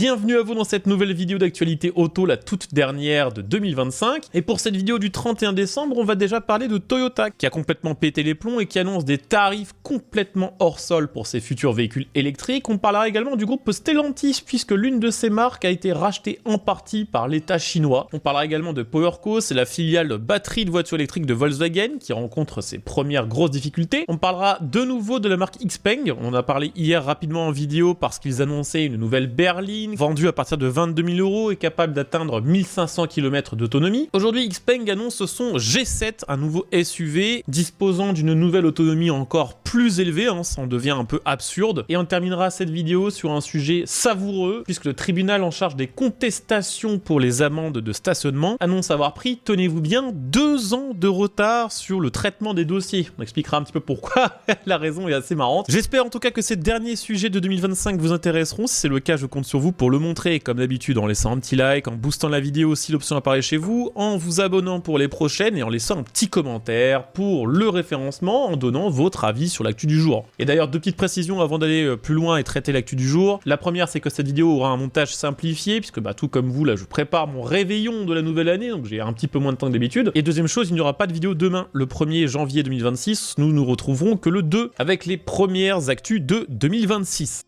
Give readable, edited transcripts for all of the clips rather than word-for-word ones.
Bienvenue à vous dans cette nouvelle vidéo d'actualité auto, la toute dernière de 2025. Et pour cette vidéo du 31 décembre, on va déjà parler de Toyota qui a complètement pété les plombs et qui annonce des tarifs complètement hors sol pour ses futurs véhicules électriques. On parlera également du groupe Stellantis puisque l'une de ses marques a été rachetée en partie par l'État chinois. On parlera également de PowerCo, c'est la filiale batterie de voitures électriques de Volkswagen qui rencontre ses premières grosses difficultés. On parlera de nouveau de la marque XPeng. On en a parlé hier rapidement en vidéo parce qu'ils annonçaient une nouvelle berline vendu à partir de 22 000 € et capable d'atteindre 1500 km d'autonomie. Aujourd'hui, XPeng annonce son G7, un nouveau SUV disposant d'une nouvelle autonomie encore plus élevée, ça en devient un peu absurde. Et on terminera cette vidéo sur un sujet savoureux, puisque le tribunal en charge des contestations pour les amendes de stationnement annonce avoir pris, tenez-vous bien, 2 ans de retard sur le traitement des dossiers. On expliquera un petit peu pourquoi, la raison est assez marrante. J'espère en tout cas que ces derniers sujets de 2025 vous intéresseront. Si c'est le cas, je compte sur vous pour le montrer, comme d'habitude, en laissant un petit like, en boostant la vidéo si l'option apparaît chez vous, en vous abonnant pour les prochaines et en laissant un petit commentaire pour le référencement, en donnant votre avis sur l'actu du jour. Et d'ailleurs, 2 petites précisions avant d'aller plus loin et traiter l'actu du jour. La première, c'est que cette vidéo aura un montage simplifié, puisque tout comme vous, là, je prépare mon réveillon de la nouvelle année, donc j'ai un petit peu moins de temps que d'habitude. Et deuxième chose, il n'y aura pas de vidéo demain, le 1er janvier 2026, nous nous retrouverons que le 2, avec les premières actus de 2026.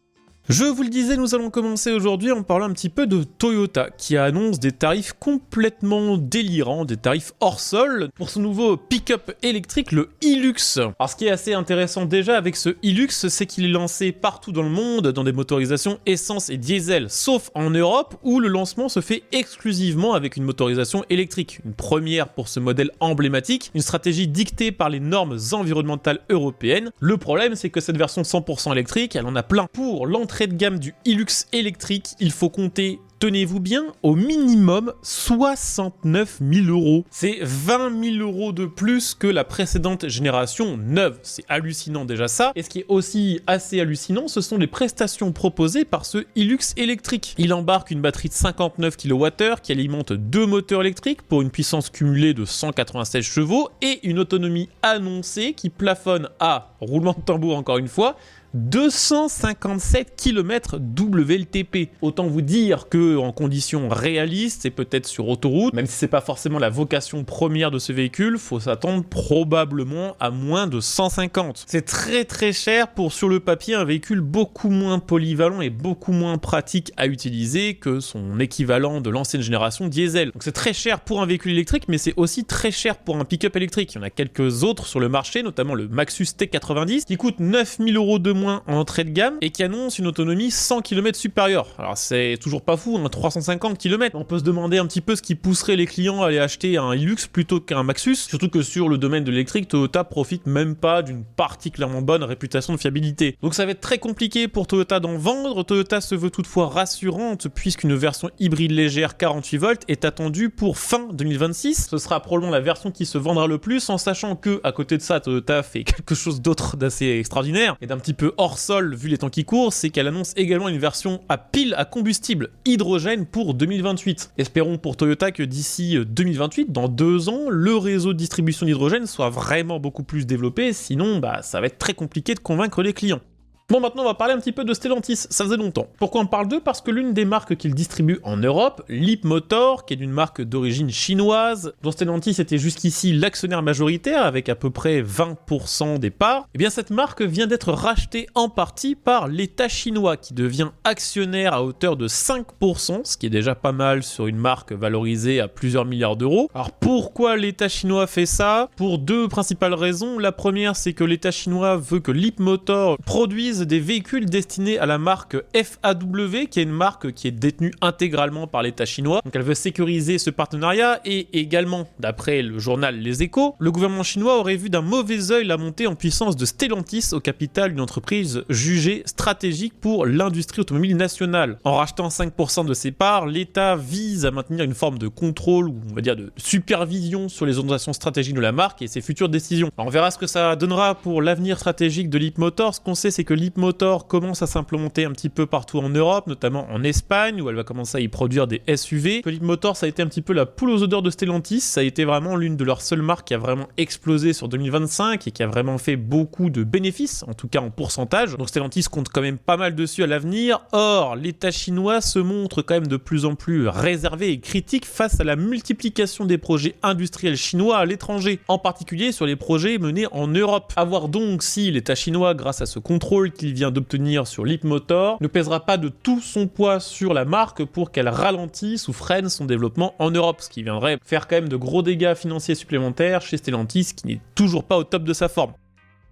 Je vous le disais, nous allons commencer aujourd'hui en parlant un petit peu de Toyota qui annonce des tarifs complètement délirants, des tarifs hors sol pour son nouveau pick-up électrique, le Hilux. Alors ce qui est assez intéressant déjà avec ce Hilux, c'est qu'il est lancé partout dans le monde dans des motorisations essence et diesel, sauf en Europe où le lancement se fait exclusivement avec une motorisation électrique. Une première pour ce modèle emblématique, une stratégie dictée par les normes environnementales européennes. Le problème, c'est que cette version 100% électrique, elle en a plein. Pour l'entrée de gamme du Hilux électrique, il faut compter, tenez-vous bien, au minimum 69 000 €. C'est 20 000 € de plus que la précédente génération neuve. C'est hallucinant déjà ça. Et ce qui est aussi assez hallucinant, ce sont les prestations proposées par ce Hilux électrique. Il embarque une batterie de 59 kWh qui alimente 2 moteurs électriques pour une puissance cumulée de 196 chevaux et une autonomie annoncée qui plafonne à, roulement de tambour encore une fois, 257 km WLTP. Autant vous dire que en conditions réalistes et peut-être sur autoroute, même si c'est pas forcément la vocation première de ce véhicule, faut s'attendre probablement à moins de 150. C'est très cher pour, sur le papier, un véhicule beaucoup moins polyvalent et beaucoup moins pratique à utiliser que son équivalent de l'ancienne génération diesel. Donc c'est très cher pour un véhicule électrique, mais c'est aussi très cher pour un pick-up électrique. Il y en a quelques autres sur le marché, notamment le Maxus T90 qui coûte 9 000 € de moins en entrée de gamme et qui annonce une autonomie 100 km supérieure. Alors c'est toujours pas fou, 350 km. On peut se demander un petit peu ce qui pousserait les clients à aller acheter un Hilux plutôt qu'un Maxus, surtout que sur le domaine de l'électrique, Toyota profite même pas d'une particulièrement bonne réputation de fiabilité. Donc ça va être très compliqué pour Toyota d'en vendre. Toyota se veut toutefois rassurante puisqu'une version hybride légère 48 volts est attendue pour fin 2026. Ce sera probablement la version qui se vendra le plus, en sachant que à côté de ça, Toyota fait quelque chose d'autre d'assez extraordinaire et d'un petit peu hors sol vu les temps qui courent, c'est qu'elle annonce également une version à pile à combustible hydrogène pour 2028. Espérons pour Toyota que d'ici 2028, dans 2 ans, le réseau de distribution d'hydrogène soit vraiment beaucoup plus développé, sinon ça va être très compliqué de convaincre les clients. Bon, maintenant on va parler un petit peu de Stellantis, ça faisait longtemps. Pourquoi on parle d'eux? Parce que l'une des marques qu'ils distribuent en Europe, Leapmotor, qui est une marque d'origine chinoise, dont Stellantis était jusqu'ici l'actionnaire majoritaire avec à peu près 20% des parts, et bien cette marque vient d'être rachetée en partie par l'État chinois qui devient actionnaire à hauteur de 5%, ce qui est déjà pas mal sur une marque valorisée à plusieurs milliards d'euros. Alors pourquoi l'État chinois fait ça? Pour 2 principales raisons. La première, c'est que l'État chinois veut que Leapmotor produise des véhicules destinés à la marque FAW, qui est une marque qui est détenue intégralement par l'État chinois. Donc elle veut sécuriser ce partenariat et également, d'après le journal Les Échos, le gouvernement chinois aurait vu d'un mauvais œil la montée en puissance de Stellantis au capital d'une entreprise jugée stratégique pour l'industrie automobile nationale. En rachetant 5% de ses parts, l'État vise à maintenir une forme de contrôle ou on va dire de supervision sur les orientations stratégiques de la marque et ses futures décisions. Alors on verra ce que ça donnera pour l'avenir stratégique de Leapmotor. Ce qu'on sait, c'est que Leapmotor commence à s'implémenter un petit peu partout en Europe, notamment en Espagne, où elle va commencer à y produire des SUV. Leapmotor, ça a été un petit peu la poule aux odeurs de Stellantis, ça a été vraiment l'une de leurs seules marques qui a vraiment explosé sur 2025 et qui a vraiment fait beaucoup de bénéfices, en tout cas en pourcentage. Donc Stellantis compte quand même pas mal dessus à l'avenir. Or, l'État chinois se montre quand même de plus en plus réservé et critique face à la multiplication des projets industriels chinois à l'étranger, en particulier sur les projets menés en Europe. À voir donc si l'État chinois, grâce à ce contrôle qu'il vient d'obtenir sur Leapmotor, ne pèsera pas de tout son poids sur la marque pour qu'elle ralentisse ou freine son développement en Europe, ce qui viendrait faire quand même de gros dégâts financiers supplémentaires chez Stellantis qui n'est toujours pas au top de sa forme.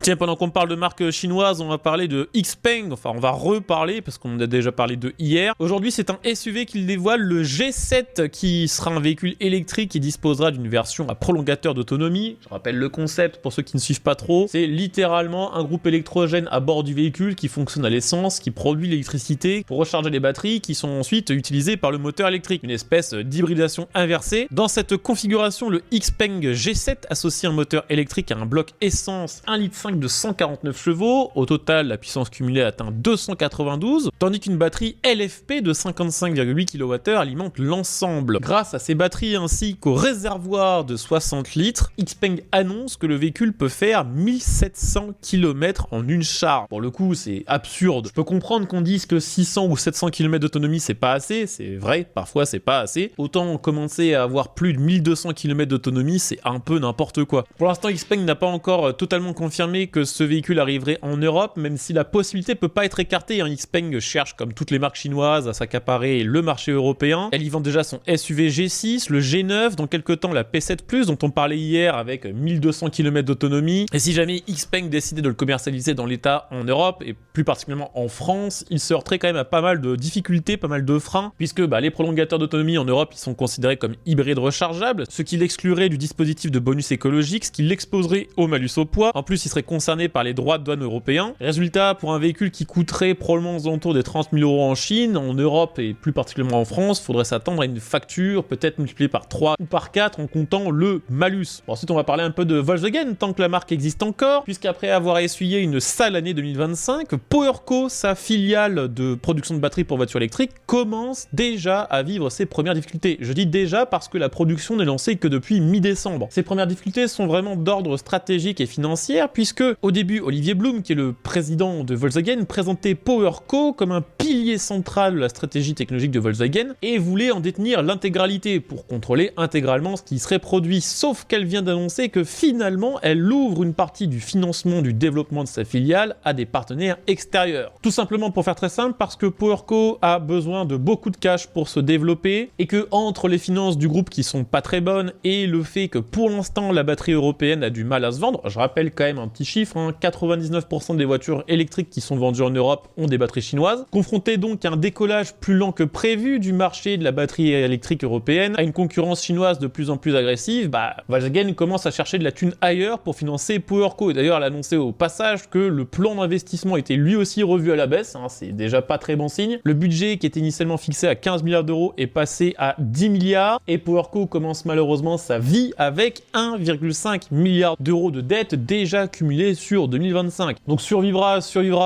Tiens, pendant qu'on parle de marque chinoise, on va parler de XPeng, enfin on va reparler parce qu'on en a déjà parlé de hier. Aujourd'hui, c'est un SUV qu'il dévoile, le G7, qui sera un véhicule électrique qui disposera d'une version à prolongateur d'autonomie. Je rappelle le concept pour ceux qui ne suivent pas trop. C'est littéralement un groupe électrogène à bord du véhicule qui fonctionne à l'essence, qui produit l'électricité pour recharger les batteries qui sont ensuite utilisées par le moteur électrique. Une espèce d'hybridation inversée. Dans cette configuration, le XPeng G7 associe un moteur électrique à un bloc essence 1,5 litre de 149 chevaux, au total la puissance cumulée atteint 292, tandis qu'une batterie LFP de 55,8 kWh alimente l'ensemble. Grâce à ces batteries ainsi qu'au réservoir de 60 litres, XPeng annonce que le véhicule peut faire 1700 km en une charge. Pour le coup, c'est absurde. Je peux comprendre qu'on dise que 600 ou 700 km d'autonomie c'est pas assez, c'est vrai, parfois c'est pas assez. Autant commencer à avoir plus de 1200 km d'autonomie, c'est un peu n'importe quoi. Pour l'instant, XPeng n'a pas encore totalement confirmé que ce véhicule arriverait en Europe, même si la possibilité peut pas être écartée. XPeng cherche, comme toutes les marques chinoises, à s'accaparer le marché européen. Elle y vend déjà son SUV G6, le G9, dans quelques temps la P7+, dont on parlait hier avec 1200 km d'autonomie. Et si jamais XPeng décidait de le commercialiser dans l'État en Europe, et plus particulièrement en France, il se heurterait quand même à pas mal de difficultés, pas mal de freins, puisque les prolongateurs d'autonomie en Europe, ils sont considérés comme hybrides rechargeables, ce qui l'exclurait du dispositif de bonus écologique, ce qui l'exposerait au malus au poids. En plus, il serait concerné par les droits de douane européens. Résultat, pour un véhicule qui coûterait probablement aux alentours des 30 000 € en Chine, en Europe et plus particulièrement en France, il faudrait s'attendre à une facture peut-être multipliée par 3 ou par 4 en comptant le malus. Bon, ensuite, on va parler un peu de Volkswagen, tant que la marque existe encore, puisqu'après avoir essuyé une sale année 2025, PowerCo, sa filiale de production de batteries pour voitures électriques, commence déjà à vivre ses premières difficultés. Je dis déjà parce que la production n'est lancée que depuis mi-décembre. Ces premières difficultés sont vraiment d'ordre stratégique et financier, puisque au début, Olivier Blume, qui est le président de Volkswagen, présentait PowerCo comme un pilier central de la stratégie technologique de Volkswagen et voulait en détenir l'intégralité pour contrôler intégralement ce qui serait produit. Sauf qu'elle vient d'annoncer que finalement, elle ouvre une partie du financement du développement de sa filiale à des partenaires extérieurs. Tout simplement pour faire très simple, parce que PowerCo a besoin de beaucoup de cash pour se développer et que entre les finances du groupe qui sont pas très bonnes et le fait que pour l'instant la batterie européenne a du mal à se vendre, je rappelle quand même un petit chiffre, 99% des voitures électriques qui sont vendues en Europe ont des batteries chinoises. Confronté donc à un décollage plus lent que prévu du marché de la batterie électrique européenne, à une concurrence chinoise de plus en plus agressive, Volkswagen commence à chercher de la thune ailleurs pour financer PowerCo. Et d'ailleurs, elle a annoncé au passage que le plan d'investissement était lui aussi revu à la baisse, c'est déjà pas très bon signe. Le budget qui était initialement fixé à 15 milliards d'euros est passé à 10 milliards et PowerCo commence malheureusement sa vie avec 1,5 milliard d'euros de dettes déjà cumulées sur 2025. Donc survivra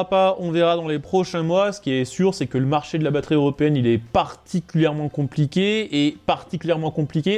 pas, on verra dans les prochains mois. Ce qui est sûr, c'est que le marché de la batterie européenne, il est particulièrement compliqué,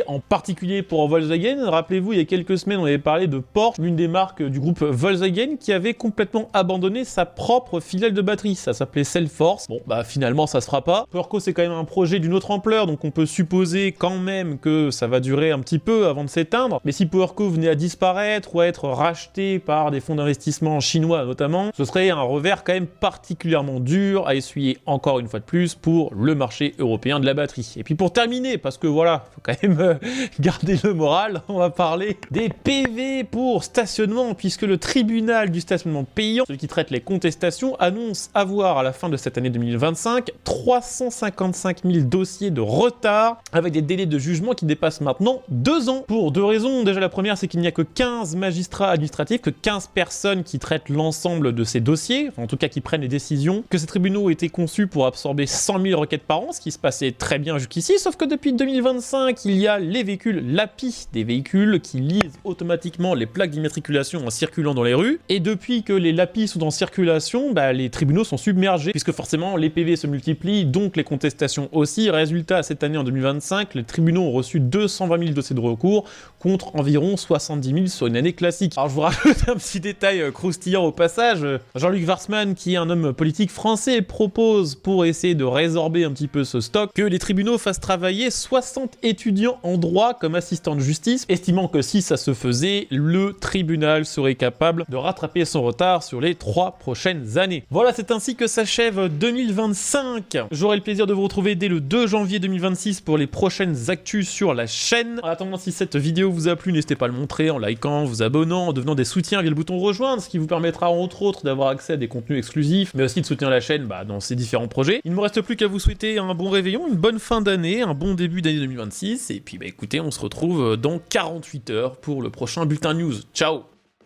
en particulier pour Volkswagen. Rappelez-vous, il y a quelques semaines, on avait parlé de Porsche, l'une des marques du groupe Volkswagen, qui avait complètement abandonné sa propre filiale de batterie. Ça s'appelait Cellforce. Bon, finalement, ça se fera pas. PowerCo, c'est quand même un projet d'une autre ampleur, donc on peut supposer quand même que ça va durer un petit peu avant de s'éteindre. Mais si PowerCo venait à disparaître ou à être racheté par des fonds d'investissement chinois notamment, ce serait un revers quand même particulièrement dur à essuyer encore une fois de plus pour le marché européen de la batterie. Et puis pour terminer, parce que voilà, faut quand même garder le moral, on va parler des PV pour stationnement, puisque le tribunal du stationnement payant, celui qui traite les contestations, annonce avoir à la fin de cette année 2025 355 000 dossiers de retard avec des délais de jugement qui dépassent maintenant 2 ans. Pour 2 raisons. Déjà la première, c'est qu'il n'y a que 15 magistrats administratifs, que 15 15 personnes qui traitent l'ensemble de ces dossiers, enfin, en tout cas qui prennent les décisions, que ces tribunaux étaient conçus pour absorber 100 000 requêtes par an, ce qui se passait très bien jusqu'ici, sauf que depuis 2025, il y a les véhicules LAPI, des véhicules qui lisent automatiquement les plaques d'immatriculation en circulant dans les rues, et depuis que les LAPI sont en circulation, les tribunaux sont submergés, puisque forcément les PV se multiplient, donc les contestations aussi. Résultat, cette année en 2025, les tribunaux ont reçu 220 000 dossiers de recours, contre environ 70 000 sur une année classique. Alors je vous rajoute un petit détail croustillant au passage. Jean-Luc Warsmann, qui est un homme politique français, propose, pour essayer de résorber un petit peu ce stock, que les tribunaux fassent travailler 60 étudiants en droit comme assistants de justice, estimant que si ça se faisait, le tribunal serait capable de rattraper son retard sur les 3 prochaines années. Voilà, c'est ainsi que s'achève 2025. J'aurai le plaisir de vous retrouver dès le 2 janvier 2026 pour les prochaines actus sur la chaîne. En attendant, si cette vidéo vous a plu, n'hésitez pas à le montrer en likant, vous abonnant, en devenant des soutiens via le bouton rejoindre, ce qui vous permettra entre autres d'avoir accès à des contenus exclusifs, mais aussi de soutenir la chaîne dans ses différents projets. Il ne me reste plus qu'à vous souhaiter un bon réveillon, une bonne fin d'année, un bon début d'année 2026, et puis écoutez, on se retrouve dans 48 heures pour le prochain bulletin news. Ciao!